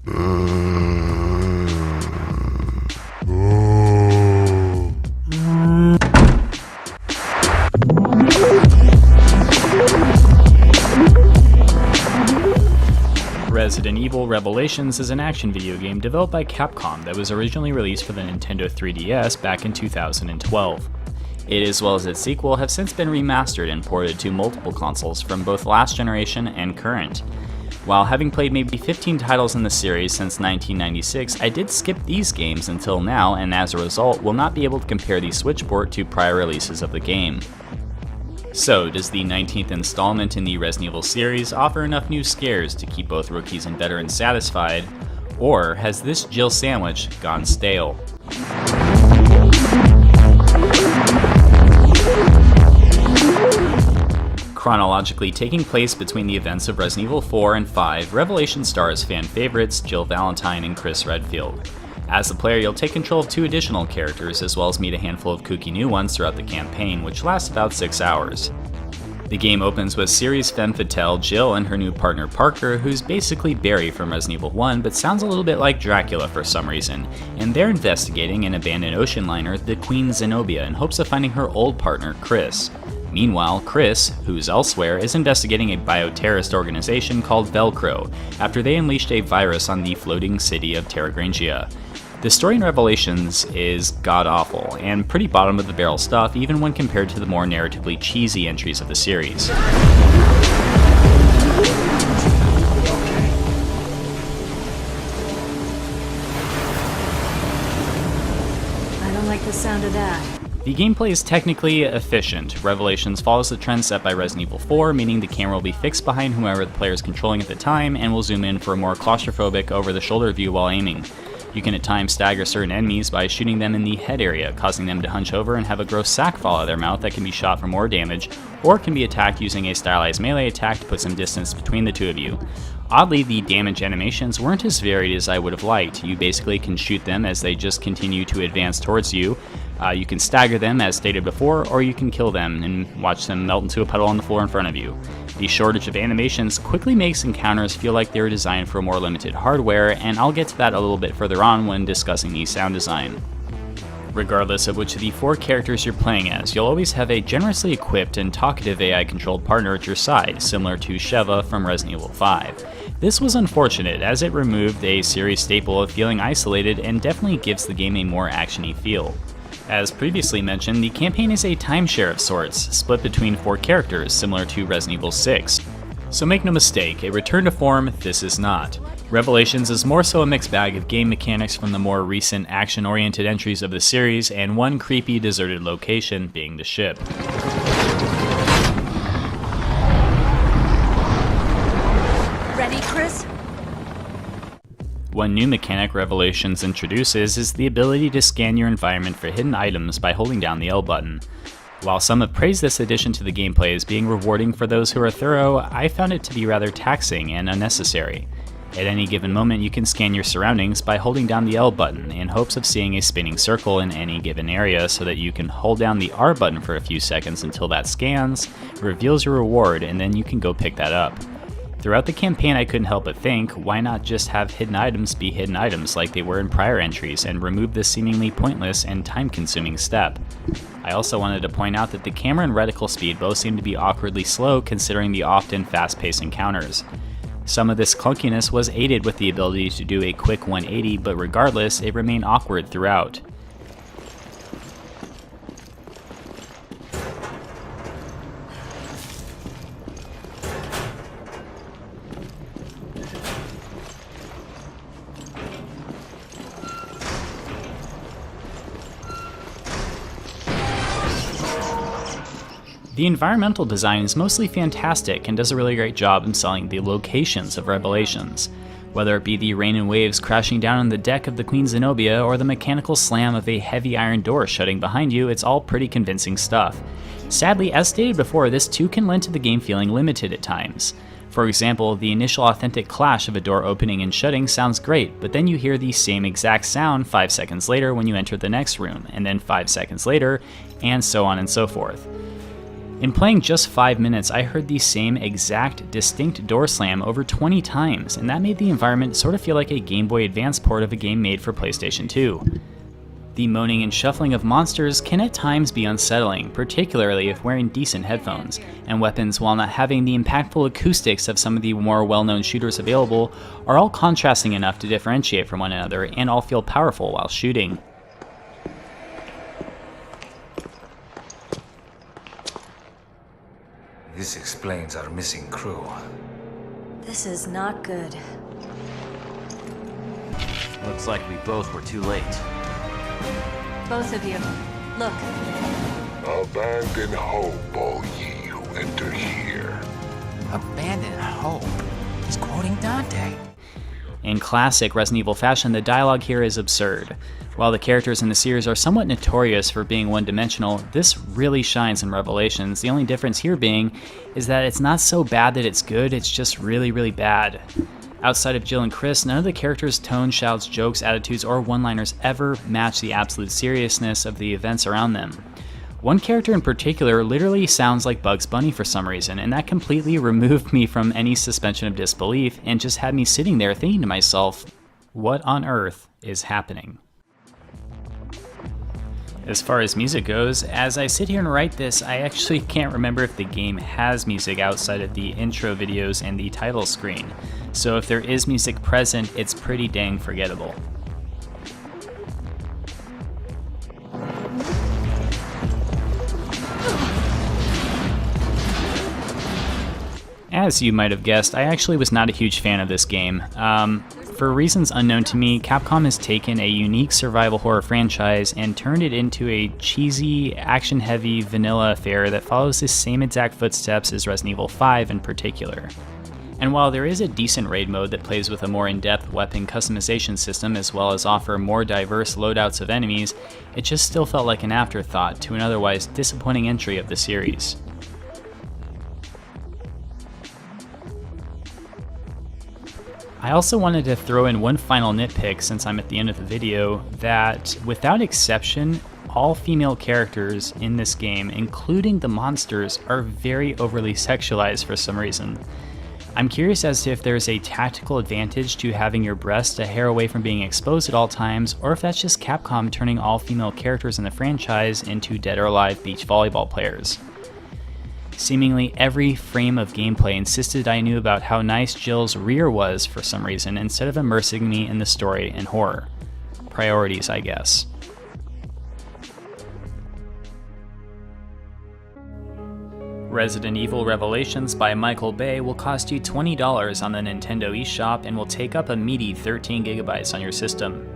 Resident Evil Revelations is an action video game developed by Capcom that was originally released for the Nintendo 3DS back in 2012. It, as well as its sequel, have since been remastered and ported to multiple consoles from both last generation and current. While having played maybe 15 titles in the series since 1996, I did skip these games until now, and as a result will not be able to compare the Switch port to prior releases of the game. So, does the 19th installment in the Resident Evil series offer enough new scares to keep both rookies and veterans satisfied, or has this Jill sandwich gone stale? Chronologically taking place between the events of Resident Evil 4 and 5, Revelation stars fan favorites Jill Valentine and Chris Redfield. As the player, you'll take control of 2 additional characters, as well as meet a handful of kooky new ones throughout the campaign, which lasts about 6 hours. The game opens with series femme fatale Jill and her new partner Parker, who's basically Barry from Resident Evil 1, but sounds a little bit like Dracula for some reason, and they're investigating an abandoned ocean liner, the Queen Zenobia, in hopes of finding her old partner Chris. Meanwhile, Chris, who's elsewhere, is investigating a bioterrorist organization called Velcro, after they unleashed a virus on the floating city of Terragrangia. The story in Revelations is god-awful, and pretty bottom-of-the-barrel stuff even when compared to the more narratively cheesy entries of the series. I don't like the sound of that. The gameplay is technically efficient. Revelations follows the trend set by Resident Evil 4, meaning the camera will be fixed behind whoever the player is controlling at the time and will zoom in for a more claustrophobic over-the-shoulder view while aiming. You can at times stagger certain enemies by shooting them in the head area, causing them to hunch over and have a gross sack fall out of their mouth that can be shot for more damage, or can be attacked using a stylized melee attack to put some distance between the two of you. Oddly, the damage animations weren't as varied as I would have liked. You basically can shoot them as they just continue to advance towards you. You can stagger them as stated before, or you can kill them and watch them melt into a puddle on the floor in front of you. The shortage of animations quickly makes encounters feel like they were designed for more limited hardware, and I'll get to that a little bit further on when discussing the sound design. Regardless of which of the 4 characters you're playing as, you'll always have a generously equipped and talkative AI-controlled partner at your side, similar to Sheva from Resident Evil 5. This was unfortunate, as it removed a series staple of feeling isolated and definitely gives the game a more actiony feel. As previously mentioned, the campaign is a timeshare of sorts, split between 4 characters, similar to Resident Evil 6. So make no mistake, a return to form this is not. Revelations is more so a mixed bag of game mechanics from the more recent action-oriented entries of the series, and one creepy deserted location being the ship. Ready, Chris? One new mechanic Revelations introduces is the ability to scan your environment for hidden items by holding down the L button. While some have praised this addition to the gameplay as being rewarding for those who are thorough, I found it to be rather taxing and unnecessary. At any given moment, you can scan your surroundings by holding down the L button in hopes of seeing a spinning circle in any given area, so that you can hold down the R button for a few seconds until that scans, reveals your reward, and then you can go pick that up. Throughout the campaign, I couldn't help but think, why not just have hidden items be hidden items like they were in prior entries and remove this seemingly pointless and time-consuming step? I also wanted to point out that the camera and reticle speed both seem to be awkwardly slow considering the often fast-paced encounters. Some of this clunkiness was aided with the ability to do a quick 180, but regardless, it remained awkward throughout. The environmental design is mostly fantastic and does a really great job in selling the locations of Revelations. Whether it be the rain and waves crashing down on the deck of the Queen Zenobia or the mechanical slam of a heavy iron door shutting behind you, it's all pretty convincing stuff. Sadly, as stated before, this too can lend to the game feeling limited at times. For example, the initial authentic clash of a door opening and shutting sounds great, but then you hear the same exact sound 5 seconds later when you enter the next room, and then 5 seconds later, and so on and so forth. In playing just 5 minutes, I heard the same exact distinct door slam over 20 times, and that made the environment sort of feel like a Game Boy Advance port of a game made for PlayStation 2. The moaning and shuffling of monsters can at times be unsettling, particularly if wearing decent headphones, and weapons, while not having the impactful acoustics of some of the more well-known shooters available, are all contrasting enough to differentiate from one another and all feel powerful while shooting. This explains our missing crew. This is not good. Looks like we both were too late. Both of you. Look. Abandon hope, all ye who enter here. Abandon hope? He's quoting Dante. In classic Resident Evil fashion, the dialogue here is absurd. While the characters in the series are somewhat notorious for being one-dimensional, this really shines in Revelations. The only difference here being is that it's not so bad that it's good, it's just really, really bad. Outside of Jill and Chris, none of the characters' tone, shouts, jokes, attitudes, or one-liners ever match the absolute seriousness of the events around them. One character in particular literally sounds like Bugs Bunny for some reason, and that completely removed me from any suspension of disbelief and just had me sitting there thinking to myself, what on earth is happening? As far as music goes, as I sit here and write this, I actually can't remember if the game has music outside of the intro videos and the title screen. So if there is music present, it's pretty dang forgettable. As you might have guessed, I actually was not a huge fan of this game. For reasons unknown to me, Capcom has taken a unique survival horror franchise and turned it into a cheesy, action-heavy, vanilla affair that follows the same exact footsteps as Resident Evil 5 in particular. And while there is a decent raid mode that plays with a more in-depth weapon customization system as well as offer more diverse loadouts of enemies, it just still felt like an afterthought to an otherwise disappointing entry of the series. I also wanted to throw in one final nitpick since I'm at the end of the video, that without exception, all female characters in this game, including the monsters, are very overly sexualized for some reason. I'm curious as to if there's a tactical advantage to having your breasts a hair away from being exposed at all times, or if that's just Capcom turning all female characters in the franchise into dead or alive beach volleyball players. Seemingly every frame of gameplay insisted I knew about how nice Jill's rear was for some reason, instead of immersing me in the story and horror. Priorities, I guess. Resident Evil Revelations by Michael Bay will cost you $20 on the Nintendo eShop and will take up a meaty 13 gigabytes on your system.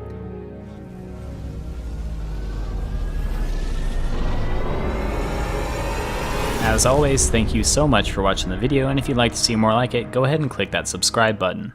As always, thank you so much for watching the video, and if you'd like to see more like it, go ahead and click that subscribe button.